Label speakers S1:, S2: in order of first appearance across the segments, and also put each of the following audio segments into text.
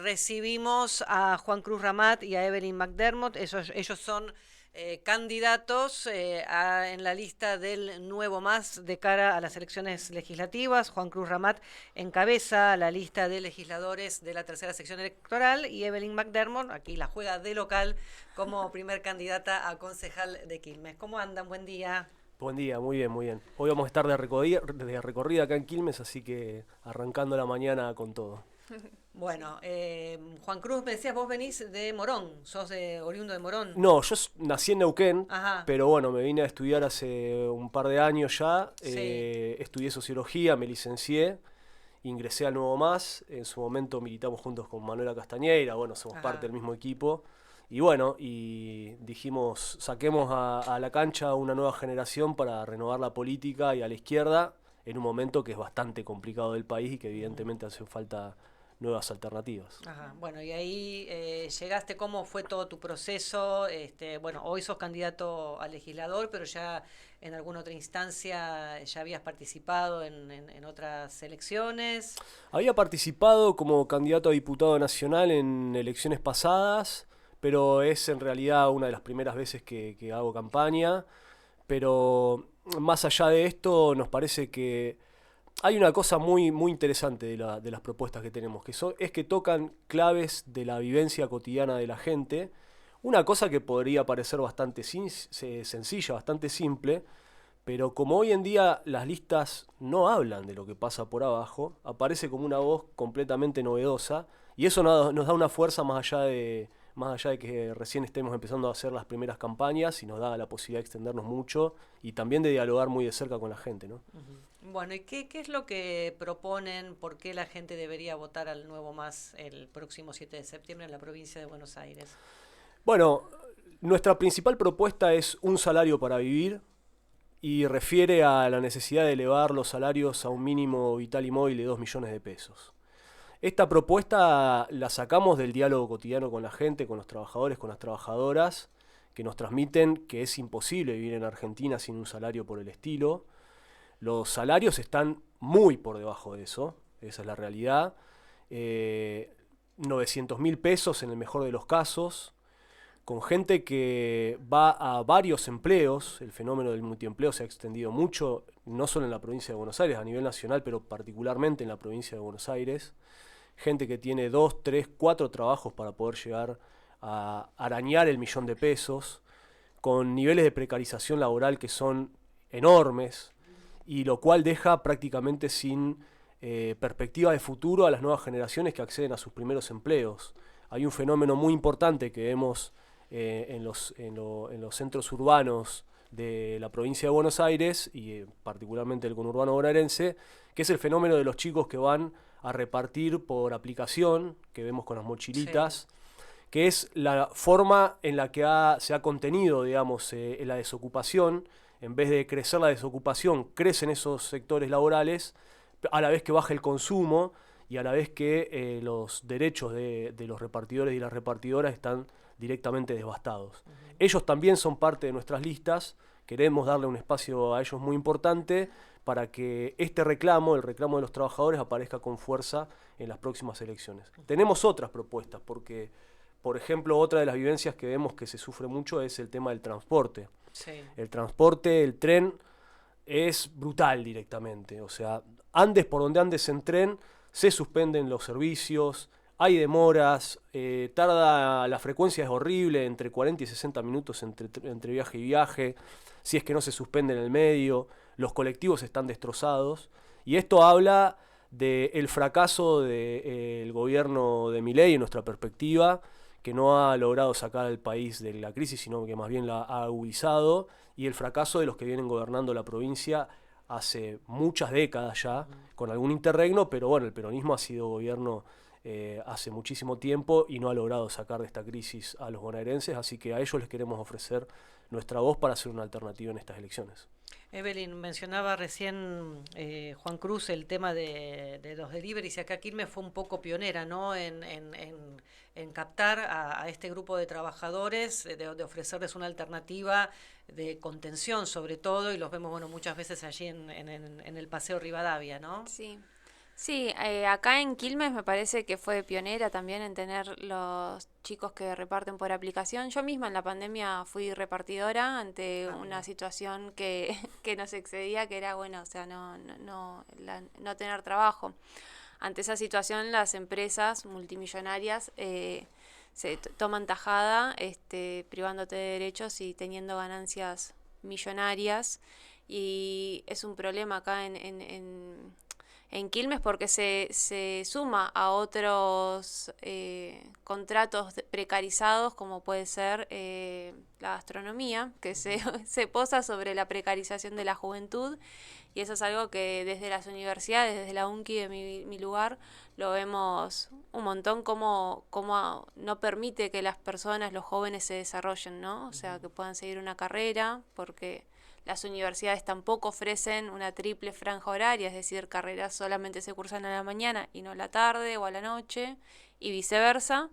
S1: recibimos a Juan Cruz Ramat y a Evelyn McDermott. Ellos son candidatos en la lista del Nuevo Más de cara a las elecciones legislativas. Juan Cruz Ramat encabeza la lista de legisladores de la tercera sección electoral y Evelyn McDermott, aquí la juega de local, como primer candidata a concejal de Quilmes. ¿Cómo andan? Buen día.
S2: Buen día, muy bien, muy bien. Hoy vamos a estar de recorrida acá en Quilmes, así que arrancando la mañana con todo.
S1: Bueno, Juan Cruz, me decías, vos venís de Morón, sos oriundo de Morón.
S2: No, nací en Neuquén,
S1: Ajá,
S2: pero bueno, me vine a estudiar hace un par de años ya.
S1: sí,
S2: Estudié sociología, me licencié, ingresé al Nuevo Más. En su momento militamos juntos con Manuela Castañeira, bueno, somos parte
S1: ajá.
S2: del mismo equipo. Y bueno, y dijimos, saquemos a la cancha una nueva generación para renovar la política y a la izquierda en un momento que es bastante complicado del país y que evidentemente hace falta nuevas alternativas.
S1: Ajá, bueno, y ahí llegaste, ¿cómo fue todo tu proceso? Bueno, hoy sos candidato a legislador, pero ya en alguna otra instancia ya habías participado en otras elecciones.
S2: Había participado como candidato a diputado nacional en elecciones pasadas, pero es en realidad una de las primeras veces que hago campaña. Pero más allá de esto, nos parece que hay una cosa muy, muy interesante de las propuestas que tenemos, es que tocan claves de la vivencia cotidiana de la gente. Una cosa que podría parecer bastante sencilla, bastante simple, pero como hoy en día las listas no hablan de lo que pasa por abajo, aparece como una voz completamente novedosa y eso nos da una fuerza más allá de que recién estemos empezando a hacer las primeras campañas y nos da la posibilidad de extendernos mucho y también de dialogar muy de cerca con la gente, ¿no?
S1: Ujú. Bueno, ¿y qué es lo que proponen? ¿Por qué la gente debería votar al Nuevo Más el próximo 7 de septiembre en la provincia de Buenos Aires?
S2: Bueno, nuestra principal propuesta es un salario para vivir y refiere a la necesidad de elevar los salarios a un mínimo vital y móvil de 2 millones de pesos. Esta propuesta la sacamos del diálogo cotidiano con la gente, con los trabajadores, con las trabajadoras, que nos transmiten que es imposible vivir en Argentina sin un salario por el estilo. Los salarios están muy por debajo de eso, esa es la realidad. 900.000 pesos en el mejor de los casos, con gente que va a varios empleos. El fenómeno del multiempleo se ha extendido mucho, no solo en la provincia de Buenos Aires, a nivel nacional, pero particularmente en la provincia de Buenos Aires. Gente que tiene 2, 3, 4 trabajos para poder llegar a arañar el millón de pesos, con niveles de precarización laboral que son enormes, y lo cual deja prácticamente sin perspectiva de futuro a las nuevas generaciones que acceden a sus primeros empleos. Hay un fenómeno muy importante que vemos en los centros urbanos de la provincia de Buenos Aires y particularmente el conurbano bonaerense, que es el fenómeno de los chicos que van a repartir por aplicación, que vemos con las
S1: Sí.
S2: mochilitas, que es la forma en la que se ha contenido, digamos, en la desocupación. En vez de crecer la desocupación, crecen esos sectores laborales, a la vez que baja el consumo y a la vez que los derechos de los repartidores y las repartidoras están directamente devastados.
S1: Ujú.
S2: Ellos también son parte de nuestras listas, queremos darle un espacio a ellos muy importante para que este reclamo, el reclamo de los trabajadores, aparezca con fuerza en las próximas elecciones. Tenemos otras propuestas, porque, por ejemplo, otra de las vivencias que vemos que se sufre mucho es el tema del transporte.
S1: Sí.
S2: El transporte, el tren, es brutal directamente. O sea, andes por donde andes en tren, se suspenden los servicios, hay demoras, la frecuencia es horrible, entre 40 y 60 minutos entre viaje y viaje, si es que no se suspende en el medio, los colectivos están destrozados, y esto habla del fracaso del gobierno de Milei en nuestra perspectiva, que no ha logrado sacar al país de la crisis, sino que más bien la ha agudizado, y el fracaso de los que vienen gobernando la provincia hace muchas décadas ya,
S1: Ujú.
S2: con algún interregno, pero bueno, el peronismo ha sido gobierno hace muchísimo tiempo y no ha logrado sacar de esta crisis a los bonaerenses, así que a ellos les queremos ofrecer nuestra voz para hacer una alternativa en estas elecciones.
S1: Evelyn, mencionaba recién Juan Cruz el tema de los deliveries y acá Quilmes fue un poco pionera, ¿no? En captar a este grupo de trabajadores, de ofrecerles una alternativa de contención sobre todo y los vemos, bueno, muchas veces allí en el Paseo Rivadavia, ¿no?
S3: Sí, Sí, acá en Quilmes me parece que fue pionera también en tener los chicos que reparten por aplicación. Yo misma en la pandemia fui repartidora ante
S1: Ah,
S3: una
S1: mira.
S3: situación que, que nos excedía, que era, bueno, o sea, no tener trabajo. Ante esa situación, las empresas multimillonarias toman tajada, privándote de derechos y teniendo ganancias millonarias. Y es un problema acá en Quilmes porque se suma a otros contratos precarizados como puede ser la gastronomía, que se posa sobre la precarización de la juventud, y eso es algo que desde las universidades, desde la UNCI de mi lugar, lo vemos un montón como no permite que las personas, los jóvenes se desarrollen, ¿no? O sea, que puedan seguir una carrera, porque las universidades tampoco ofrecen una triple franja horaria, es decir, carreras solamente se cursan a la mañana y no a la tarde o a la noche, y viceversa.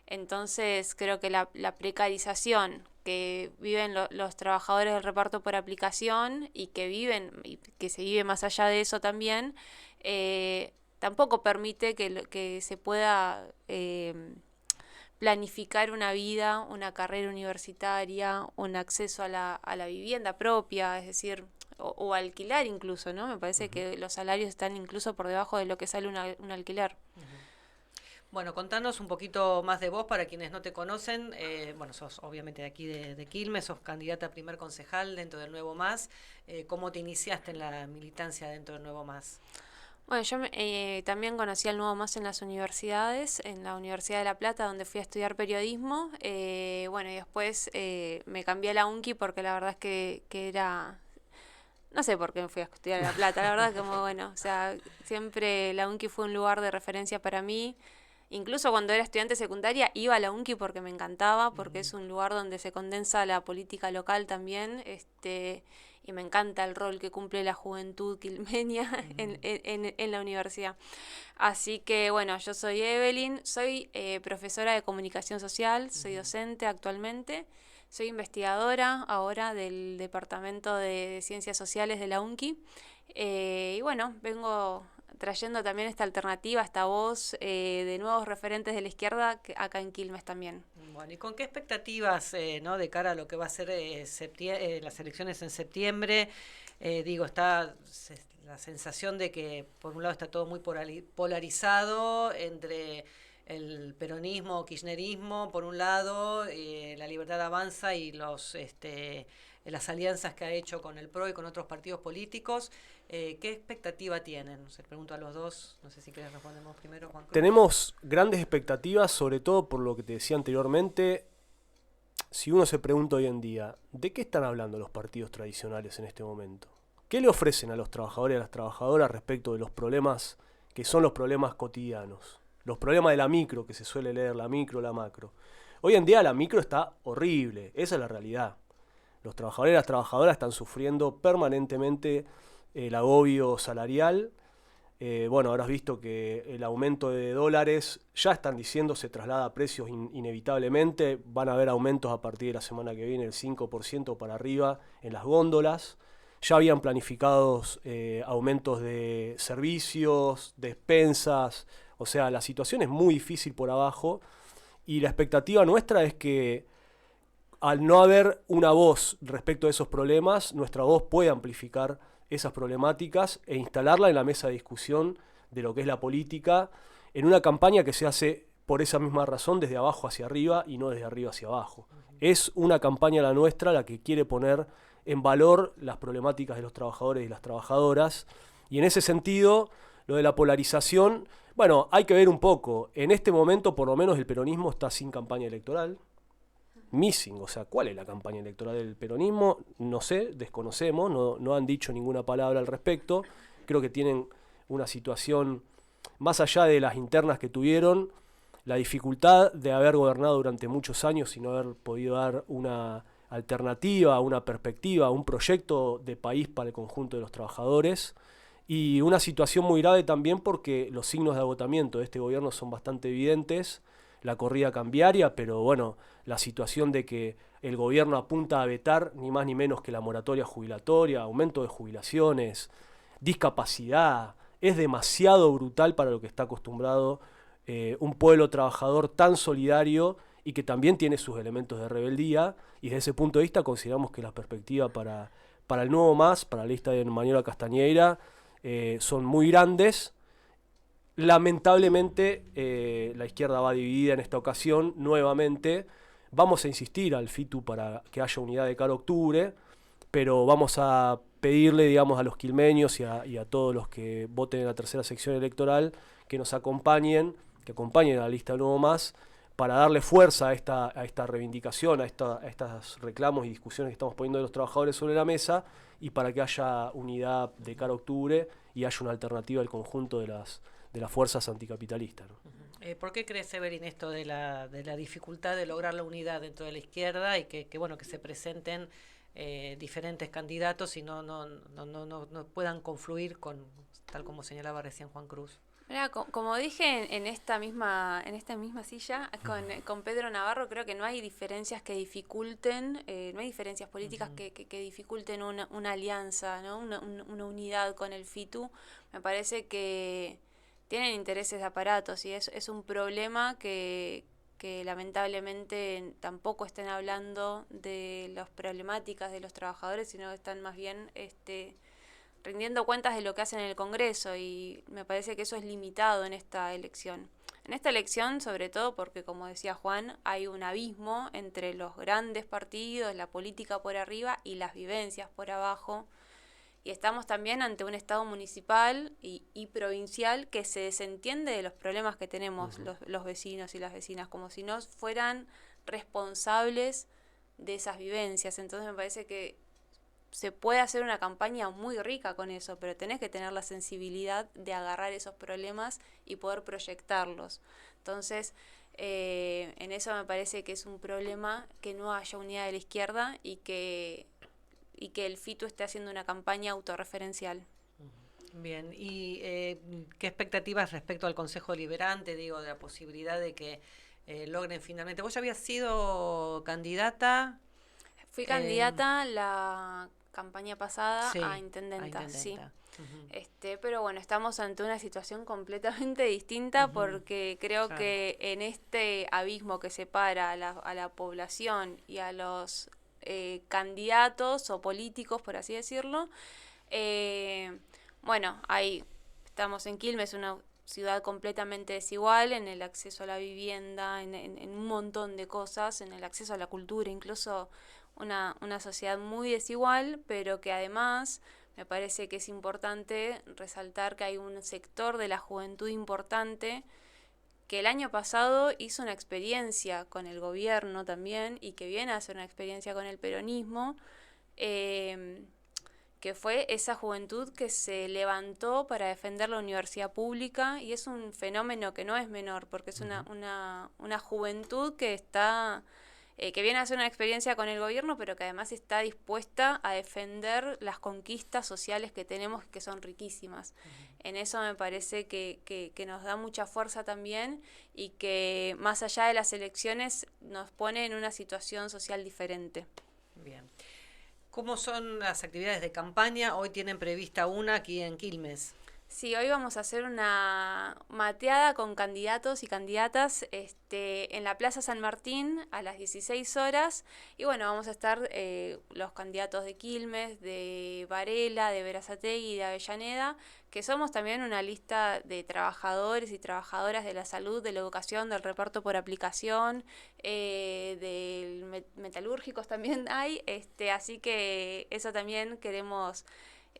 S3: Entonces creo que la precarización que viven los trabajadores del reparto por aplicación y que viven, y que se vive más allá de eso también, tampoco permite que se pueda planificar una vida, una carrera universitaria, un acceso a la vivienda propia, es decir, o alquilar incluso, ¿no? Me parece que los salarios están incluso por debajo de lo que sale un alquiler.
S1: Bueno, contanos un poquito más de vos para quienes no te conocen. Bueno, sos obviamente de aquí de Quilmes, sos candidata a primer concejal dentro del Nuevo Más. ¿Cómo te iniciaste en la militancia dentro del Nuevo Más?
S3: Bueno, yo también conocí al Nuevo Más en las universidades, en la Universidad de La Plata, donde fui a estudiar periodismo. Bueno, y después me cambié a la UNCI porque la verdad es que era... No sé por qué me fui a estudiar a La Plata, la verdad es que muy bueno. O sea, siempre la UNCI fue un lugar de referencia para mí. Incluso cuando era estudiante secundaria iba a la UNCI porque me encantaba, porque es un lugar donde se condensa la política local también, y me encanta el rol que cumple la juventud quilmeña en la universidad. Así que bueno, yo soy Evelyn, soy profesora de comunicación social, soy docente actualmente, soy investigadora ahora del Departamento de Ciencias Sociales de la UNCI, y bueno, vengo trayendo también esta alternativa, esta voz de nuevos referentes de la izquierda acá en Quilmes también.
S1: Bueno, ¿y con qué expectativas, no, de cara a lo que va a ser las elecciones en septiembre? Digo, está la sensación de que por un lado está todo muy polarizado entre el peronismo, kirchnerismo, por un lado, la Libertad Avanza y las alianzas que ha hecho con el PRO y con otros partidos políticos. ¿Qué expectativa tienen? Se pregunto a los dos, no sé si querés respondemos primero, Juan Cruz.
S2: Tenemos grandes expectativas, sobre todo por lo que te decía anteriormente. Si uno se pregunta hoy en día, ¿de qué están hablando los partidos tradicionales en este momento? ¿Qué le ofrecen a los trabajadores y a las trabajadoras respecto de los problemas que son los problemas cotidianos? Los problemas de la micro, que se suele leer, la micro, la macro. Hoy en día la micro está horrible, esa es la realidad. Los trabajadores y las trabajadoras están sufriendo permanentemente el agobio salarial. Bueno, habrás visto que el aumento de dólares ya están diciendo se traslada a precios inevitablemente. Van a haber aumentos a partir de la semana que viene, el 5% para arriba en las góndolas. Ya habían planificados aumentos de servicios, despensas. O sea, la situación es muy difícil por abajo y la expectativa nuestra es que al no haber una voz respecto a esos problemas, nuestra voz puede amplificar esas problemáticas e instalarla en la mesa de discusión de lo que es la política, en una campaña que se hace por esa misma razón desde abajo hacia arriba y no desde arriba hacia abajo. Es una campaña la nuestra la que quiere poner en valor las problemáticas de los trabajadores y las trabajadoras, y en ese sentido, lo de la polarización, bueno, hay que ver un poco. En este momento, por lo menos, el peronismo está sin campaña electoral. Missing, o sea, ¿cuál es la campaña electoral del peronismo? No sé, desconocemos, no han dicho ninguna palabra al respecto. Creo que tienen una situación, más allá de las internas que tuvieron, la dificultad de haber gobernado durante muchos años y no haber podido dar una alternativa, una perspectiva, un proyecto de país para el conjunto de los trabajadores. Y una situación muy grave también porque los signos de agotamiento de este gobierno son bastante evidentes. La corrida cambiaria, pero bueno, la situación de que el gobierno apunta a vetar ni más ni menos que la moratoria jubilatoria, aumento de jubilaciones, discapacidad, es demasiado brutal para lo que está acostumbrado un pueblo trabajador tan solidario y que también tiene sus elementos de rebeldía, y desde ese punto de vista consideramos que las perspectivas para el nuevo MAS, para la lista de Manuela Castañeira, son muy grandes. Lamentablemente la izquierda va dividida en esta ocasión nuevamente. Vamos a insistir al FITU para que haya unidad de cara a octubre, pero vamos a pedirle, digamos, a los quilmeños y a todos los que voten en la tercera sección electoral que nos acompañen, que acompañen a la lista de Nuevo Más, para darle fuerza a esta reivindicación, a estos reclamos y discusiones que estamos poniendo de los trabajadores sobre la mesa, y para que haya unidad de cara a octubre y haya una alternativa al conjunto de las fuerzas anticapitalistas, ¿no?
S1: ¿Por qué crees, Severin, esto de la dificultad de lograr la unidad dentro de la izquierda y que se presenten diferentes candidatos y no puedan confluir con, tal como señalaba recién Juan Cruz?
S3: Mira, como dije en esta misma silla con Pedro Navarro, creo que no hay diferencias que dificulten, no hay diferencias políticas que dificulten una alianza, ¿no? Una unidad con el FITU. Me parece que tienen intereses de aparatos y es un problema que lamentablemente tampoco estén hablando de las problemáticas de los trabajadores, sino que están más bien rindiendo cuentas de lo que hacen en el Congreso, y me parece que eso es limitado en esta elección. En esta elección, sobre todo porque, como decía Juan, hay un abismo entre los grandes partidos, la política por arriba y las vivencias por abajo, y estamos también ante un Estado municipal y provincial que se desentiende de los problemas que tenemos los vecinos y las vecinas, como si no fueran responsables de esas vivencias. Entonces me parece que se puede hacer una campaña muy rica con eso, pero tenés que tener la sensibilidad de agarrar esos problemas y poder proyectarlos. Entonces, en eso me parece que es un problema que no haya unidad de la izquierda y que el FITU esté haciendo una campaña autorreferencial.
S1: Bien, ¿y qué expectativas respecto al Consejo Deliberante, de la posibilidad de que logren finalmente? ¿Vos ya habías sido candidata?
S3: Fui candidata la campaña pasada a intendenta, sí. Pero bueno, estamos ante una situación completamente distinta porque creo que en este abismo que separa a la población y a los candidatos o políticos, por así decirlo, bueno, ahí estamos en Quilmes, una ciudad completamente desigual en el acceso a la vivienda, en un montón de cosas, en el acceso a la cultura, incluso una sociedad muy desigual, pero que además me parece que es importante resaltar que hay un sector de la juventud importante que el año pasado hizo una experiencia con el gobierno también y que viene a hacer una experiencia con el peronismo, que fue esa juventud que se levantó para defender la universidad pública, y es un fenómeno que no es menor, porque es una juventud que está que viene a hacer una experiencia con el gobierno, pero que además está dispuesta a defender las conquistas sociales que tenemos, que son riquísimas. En eso me parece que nos da mucha fuerza también, y que más allá de las elecciones nos pone en una situación social diferente.
S1: Bien. ¿Cómo son las actividades de campaña? Hoy tienen prevista una aquí en Quilmes.
S3: Sí, hoy vamos a hacer una mateada con candidatos y candidatas en la Plaza San Martín a las 16 horas. Y bueno, vamos a estar los candidatos de Quilmes, de Varela, de Berazategui y de Avellaneda, que somos también una lista de trabajadores y trabajadoras de la salud, de la educación, del reparto por aplicación, metalúrgicos también hay. Así que eso también queremos...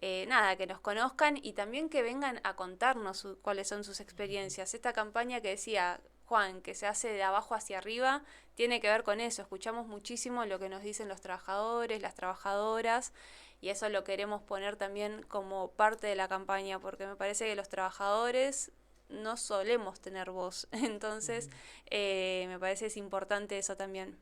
S3: que nos conozcan y también que vengan a contarnos cuáles son sus experiencias. Esta campaña que decía Juan, que se hace de abajo hacia arriba, tiene que ver con eso. Escuchamos muchísimo lo que nos dicen los trabajadores, las trabajadoras, y eso lo queremos poner también como parte de la campaña, porque me parece que los trabajadores no solemos tener voz. Entonces, me parece es importante eso también.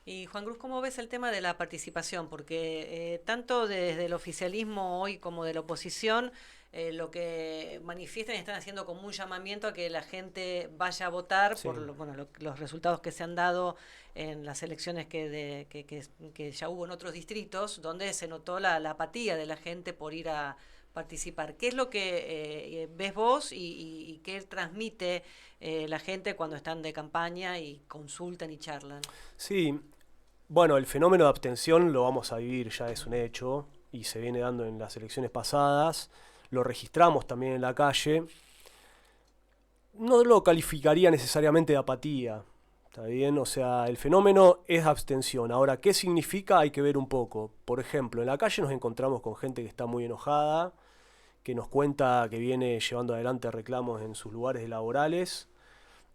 S1: Y Juan Cruz, ¿cómo ves el tema de la participación? Porque tanto desde el oficialismo hoy como de la oposición, lo que manifiestan y están haciendo como un llamamiento a que la gente vaya a votar por los resultados que se han dado en las elecciones que ya hubo en otros distritos, donde se notó la apatía de la gente por ir a participar. ¿Qué es lo que ves vos y qué transmite la gente cuando están de campaña y consultan y charlan?
S2: Sí, bueno, el fenómeno de abstención lo vamos a vivir, ya es un hecho, y se viene dando en las elecciones pasadas, lo registramos también en la calle. No lo calificaría necesariamente de apatía, ¿está bien? O sea, el fenómeno es abstención. Ahora, ¿qué significa? Hay que ver un poco. Por ejemplo, en la calle nos encontramos con gente que está muy enojada, que nos cuenta que viene llevando adelante reclamos en sus lugares laborales.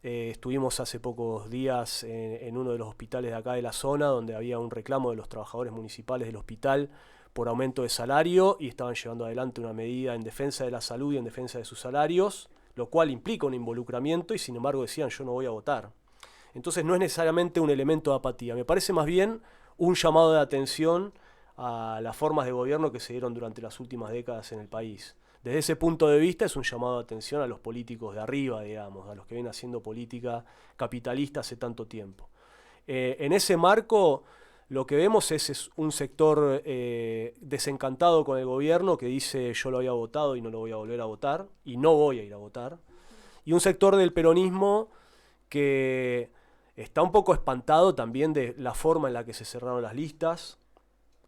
S2: Estuvimos hace pocos días en uno de los hospitales de acá de la zona, donde había un reclamo de los trabajadores municipales del hospital por aumento de salario y estaban llevando adelante una medida en defensa de la salud y en defensa de sus salarios, lo cual implica un involucramiento y sin embargo decían yo no voy a votar. Entonces no es necesariamente un elemento de apatía, me parece más bien un llamado de atención a las formas de gobierno que se dieron durante las últimas décadas en el país. Desde ese punto de vista es un llamado de atención a los políticos de arriba, digamos, a los que vienen haciendo política capitalista hace tanto tiempo. En ese marco lo que vemos es un sector desencantado con el gobierno que dice yo lo había votado y no lo voy a volver a votar y no voy a ir a votar. Y un sector del peronismo que está un poco espantado también de la forma en la que se cerraron las listas,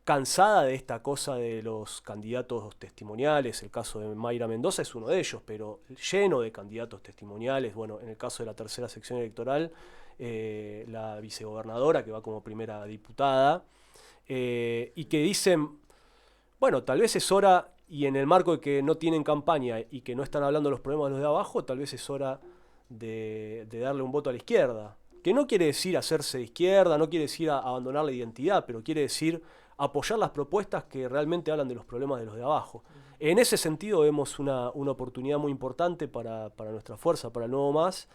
S2: cansada de esta cosa de los candidatos testimoniales. El caso de Mayra Mendoza es uno de ellos, pero lleno de candidatos testimoniales. Bueno, en el caso de la tercera sección electoral, la vicegobernadora que va como primera diputada, y que dicen, bueno, tal vez es hora, y en el marco de que no tienen campaña y que no están hablando de los problemas de los de abajo, tal vez es hora de darle un voto a la izquierda. Que no quiere decir hacerse de izquierda, no quiere decir abandonar la identidad, pero quiere decir apoyar las propuestas que realmente hablan de los problemas de los de abajo. En ese sentido vemos una oportunidad muy importante para nuestra fuerza, para el Nuevo Más,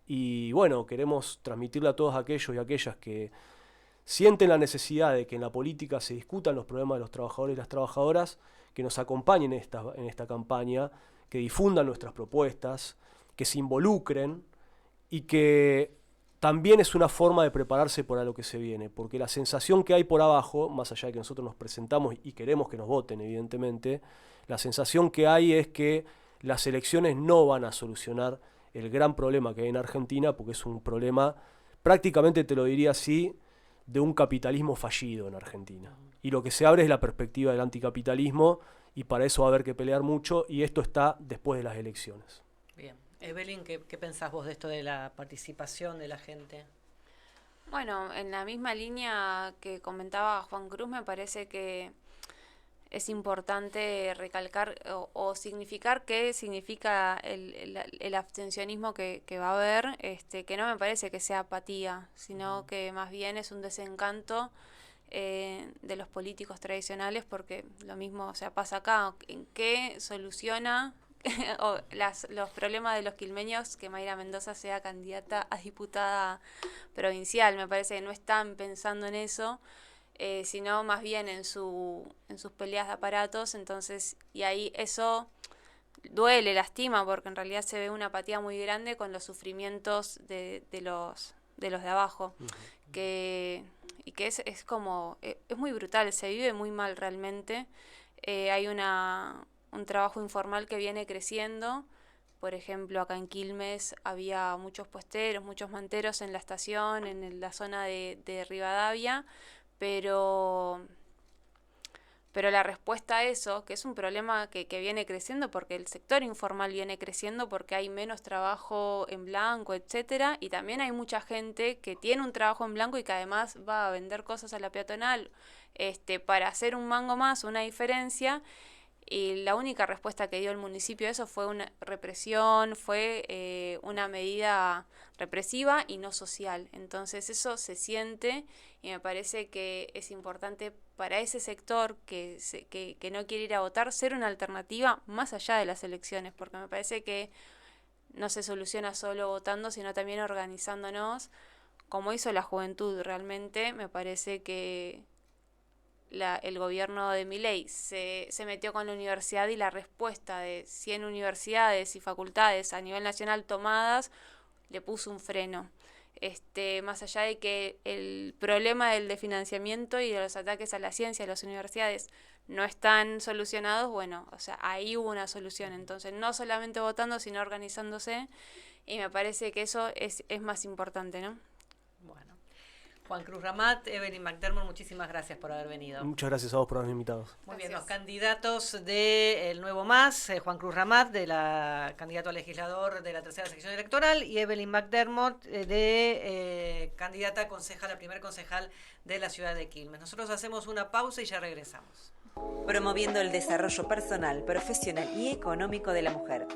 S2: y bueno, queremos transmitirle a todos aquellos y aquellas que sienten la necesidad de que en la política se discutan los problemas de los trabajadores y las trabajadoras, que nos acompañen en esta campaña, que difundan nuestras propuestas, que se involucren y que también es una forma de prepararse para lo que se viene, porque la sensación que hay por abajo, más allá de que nosotros nos presentamos y queremos que nos voten, evidentemente, la sensación que hay es que las elecciones no van a solucionar el gran problema que hay en Argentina, porque es un problema, prácticamente te lo diría así, de un capitalismo fallido en Argentina. Y lo que se abre es la perspectiva del anticapitalismo, y para eso va a haber que pelear mucho, y esto está después de las elecciones.
S1: Bien. Evelyn, ¿qué pensás vos de esto de la participación de la gente?
S3: Bueno, en la misma línea que comentaba Juan Cruz, me parece que es importante recalcar o significar qué significa el abstencionismo que va a haber, que no me parece que sea apatía, sino que más bien es un desencanto de los políticos tradicionales, porque lo mismo, o sea, pasa acá, ¿en qué soluciona los problemas de los quilmeños que Mayra Mendoza sea candidata a diputada provincial? Me parece que no están pensando en eso, sino más bien en sus peleas de aparatos. Entonces, y ahí eso duele, lastima, porque en realidad se ve una apatía muy grande con los sufrimientos de los de abajo, y que es como, es muy brutal, se vive muy mal realmente. Hay un trabajo informal que viene creciendo. Por ejemplo, acá en Quilmes había muchos puesteros, muchos manteros en la estación, en la zona de Rivadavia, pero la respuesta a eso, que es un problema que viene creciendo porque el sector informal viene creciendo, porque hay menos trabajo en blanco, etcétera, y también hay mucha gente que tiene un trabajo en blanco y que además va a vender cosas a la peatonal para hacer un mango más, una diferencia. Y la única respuesta que dio el municipio a eso fue una represión, fue una medida represiva y no social. Entonces eso se siente, y me parece que es importante para ese sector que no quiere ir a votar ser una alternativa más allá de las elecciones, porque me parece que no se soluciona solo votando, sino también organizándonos, como hizo la juventud. Realmente me parece que el gobierno de Milei se metió con la universidad, y la respuesta de 100 universidades y facultades a nivel nacional tomadas le puso un freno. más allá de que el problema del financiamiento y de los ataques a la ciencia, a las universidades, no están solucionados, bueno, o sea, ahí hubo una solución. Entonces, no solamente votando, sino organizándose, y me parece que eso es más importante, ¿no?
S1: Bueno, Juan Cruz Ramat, Evelyn McDermott, muchísimas gracias por haber venido.
S2: Muchas gracias a vos por haberme invitado.
S1: Muy bien,
S3: Gracias.
S1: los candidatos del Nuevo Más, Juan Cruz Ramat, candidato a legislador de la tercera sección electoral, y Evelyn McDermott, candidata a concejal, a primer concejal de la ciudad de Quilmes. Nosotros hacemos una pausa y ya regresamos.
S4: Promoviendo el desarrollo personal, profesional y económico de la mujer.